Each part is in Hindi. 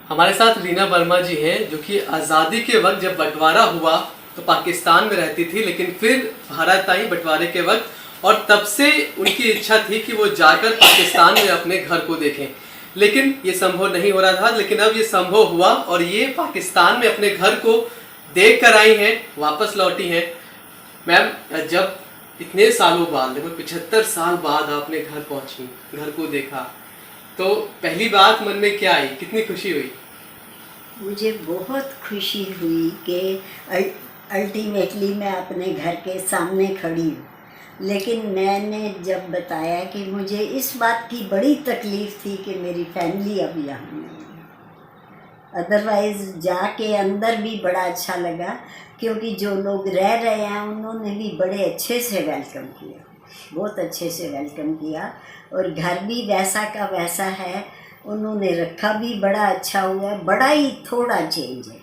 हमारे साथ रीना वर्मा जी हैं, जो कि आज़ादी के वक्त जब बंटवारा हुआ तो पाकिस्तान में रहती थी, लेकिन फिर भारत आई बंटवारे के वक्त, और तब से उनकी इच्छा थी कि वो जाकर पाकिस्तान में अपने घर को देखें, लेकिन ये संभव नहीं हो रहा था। लेकिन अब ये संभव हुआ और ये पाकिस्तान में अपने घर को देख कर आई हैं, वापस लौटी हैं। मैम, जब इतने सालों बाद, लगभग 75 साल बाद आपने घर पहुंची, घर को देखा, तो पहली बात मन में क्या आई, कितनी खुशी हुई? मुझे बहुत खुशी हुई कि अल्टीमेटली मैं अपने घर के सामने खड़ी हूँ। लेकिन मैंने जब बताया कि मुझे इस बात की बड़ी तकलीफ़ थी कि मेरी फैमिली अब यहाँ नहीं है। अदरवाइज़ जाके अंदर भी बड़ा अच्छा लगा, क्योंकि जो लोग रह रहे हैं उन्होंने भी बड़े अच्छे से वेलकम किया, बहुत अच्छे से वेलकम किया। और घर भी वैसा का वैसा है, उन्होंने रखा भी बड़ा अच्छा हुआ है। बड़ा ही थोड़ा चेंज है,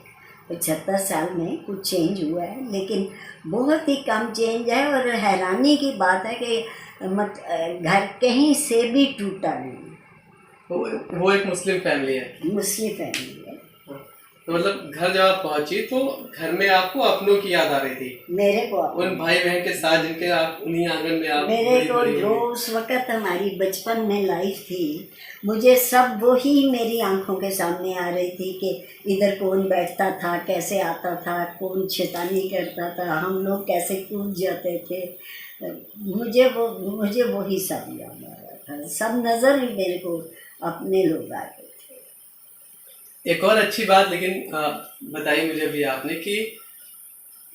75 साल में कुछ चेंज हुआ है, लेकिन बहुत ही कम चेंज है। और हैरानी की बात है कि घर कहीं से भी टूटा नहीं। वो एक मुस्लिम फैमिली है। मुस्लिम फैमिली है। तो मतलब घर जब आप पहुंची तो घर में आपको अपनों की याद आ रही थी? मेरे को उन भाई बहन के साथ जिनके आप उन्हीं आंगन में आप मेरे को जो उस वक़्त हमारी बचपन में लाइफ थी, मुझे सब वही मेरी आंखों के सामने आ रही थी कि इधर कौन बैठता था, कैसे आता था, कौन शैतानी करता था, हम लोग कैसे कूद जाते थे। मुझे वही सब याद आ रहा था। सब नज़र ही मेरे को अपने लोग आ गए थे। एक और अच्छी बात लेकिन बताई मुझे भी आपने कि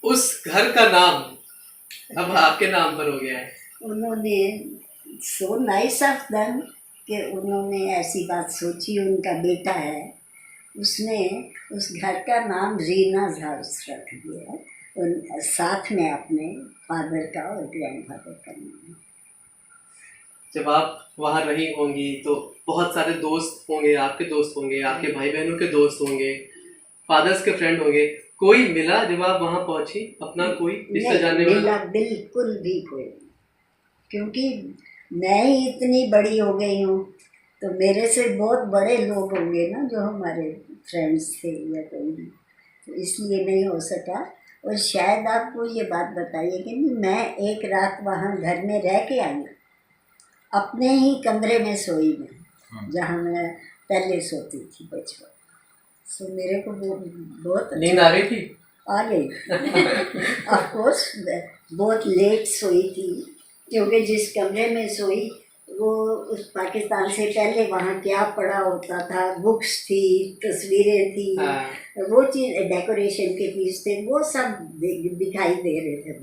उस घर का नाम अब आपके नाम पर हो गया है। उन्होंने सो नाइस ऑफ देम कि उन्होंने ऐसी बात सोची। उनका बेटा है, उसने उस घर का नाम रीनाज़ हाउस रख दिया है, और साथ में अपने फादर का और ग्रैंडफादर का नाम। जब आप वहाँ रही होंगी तो बहुत सारे दोस्त होंगे, आपके दोस्त होंगे, आपके भाई बहनों के दोस्त होंगे, फादर्स के फ्रेंड होंगे, कोई मिला जब आप वहाँ पहुँची? अपना कोई रिश्ता जानने वाला? मिला बिल्कुल भी कोई नहीं, क्योंकि मैं ही इतनी बड़ी हो गई हूँ, तो मेरे से बहुत बड़े लोग होंगे ना जो हमारे फ्रेंड्स थे या कोई भी, तो इसलिए नहीं हो सका। और शायद आपको ये बात बताइए कि मैं एक रात वहाँ घर में रह के आई, अपने ही कमरे में सोई मैं, जहाँ मैं पहले सोती थी बचपन। सो मेरे को वो बहुत नींद आ गई थी? आ गई ऑफ कोर्स। बहुत लेट सोई थी, क्योंकि जिस कमरे में सोई वो उस पाकिस्तान से पहले वहाँ क्या पड़ा होता था, बुक्स थी, तस्वीरें थी, वो चीज़, डेकोरेशन के पीस थे, वो सब दिखाई दे रहे थे।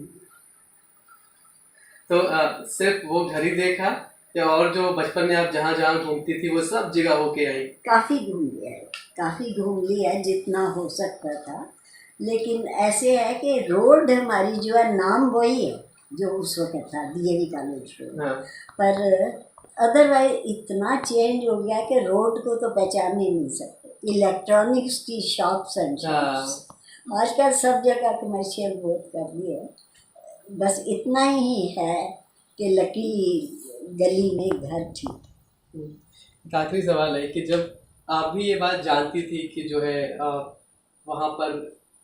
तो सिर्फ वो घर ही देखा या और जो बचपन में आप जहाँ जहाँ घूमती थी वो सब जगह होके आई? काफ़ी घूम लिया है, काफ़ी घूम लिया है जितना हो सकता था। लेकिन ऐसे है कि रोड हमारी जो है, नाम वही है जो उस वक्त था, डीएवी कॉलेज रोड। हाँ। पर अदरवाइज इतना चेंज हो गया कि रोड को तो पहचान ही नहीं सकते। इलेक्ट्रॉनिक्स की शॉप्स एंड शॉप्स, आजकल सब जगह कमर्शियल बहुत कर ली है। बस इतना ही है कि लकी गली में घर थी। एक आखिरी सवाल है कि जब आप भी ये बात जानती थी कि जो है वहाँ पर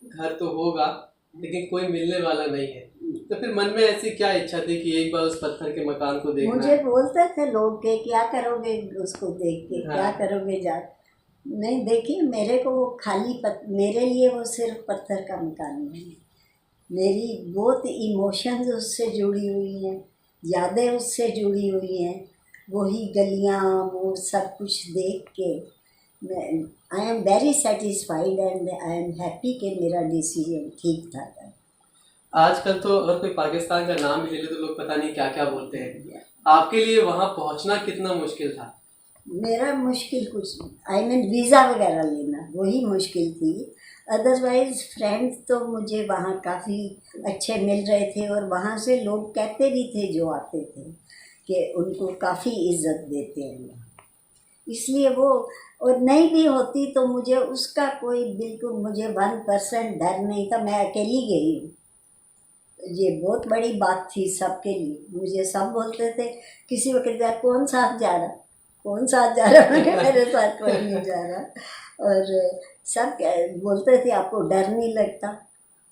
घर तो होगा लेकिन कोई मिलने वाला नहीं है, तो फिर मन में ऐसी क्या इच्छा थी कि एक बार उस पत्थर के मकान को देखना? मुझे बोलते थे लोग के क्या करोगे उसको देख के, हाँ। क्या करोगे जा। नहीं, देखिए मेरे को वो खाली मेरे लिए वो सिर्फ पत्थर का मकान नहीं है। मेरी बहुत इमोशंस उससे जुड़ी हुई हैं, यादें उससे जुड़ी हुई हैं। वही गलियाँ, वो सब कुछ देख के मैं I am very satisfied and I am happy कि मेरा डिसीजन ठीक था। आजकल तो अगर कोई पाकिस्तान का नाम भी ले ले तो लोग पता नहीं क्या क्या बोलते हैं। आपके लिए वहाँ पहुँचना कितना मुश्किल था? मेरा मुश्किल कुछ नहीं, आई मीन वीज़ा वगैरह लेना वही मुश्किल थी। अदरवाइज़ फ्रेंड्स तो मुझे वहाँ काफ़ी अच्छे मिल रहे थे, और वहाँ से लोग कहते भी थे जो आते थे कि उनको काफ़ी इज्जत देते हैं वहाँ। इसलिए वो, और नहीं भी होती तो मुझे उसका कोई बिल्कुल, मुझे 1% डर नहीं था। मैं अकेली गई हूँ, ये बहुत बड़ी बात थी सबके लिए। मुझे सब बोलते थे किसी वक्त, कौन साथ जा रहा, कौन साथ जा रहा, मेरे साथ कोई नहीं जा रहा। और सब बोलते थे आपको डर नहीं लगता,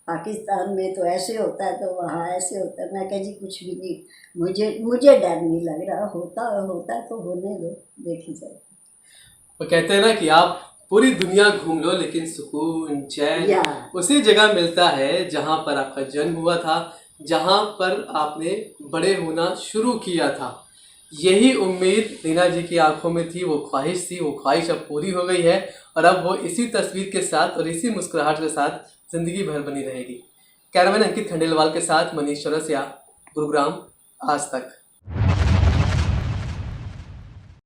पाकिस्तान में तो ऐसे होता है तो वहाँ ऐसे होता है। मैं कह जी कुछ भी नहीं, मुझे डर नहीं लग रहा, होता तो होने दो, देखी जाए। वो कहते हैं ना कि आप पूरी दुनिया घूम लो लेकिन सुकून चैन या उसी जगह मिलता है जहाँ पर आपका जन्म हुआ था, जहाँ पर आपने बड़े होना शुरू किया था। यही उम्मीद रीना जी की आंखों में थी, वो ख्वाहिश थी, वो ख्वाहिश अब पूरी हो गई है और अब वो इसी तस्वीर के साथ और इसी मुस्कुराहट के साथ जिंदगी भर बनी रहेगी। कैमरामैन अंकित खंडेलवाल के साथ मनीष चौरसिया, गुरुग्राम, आज तक।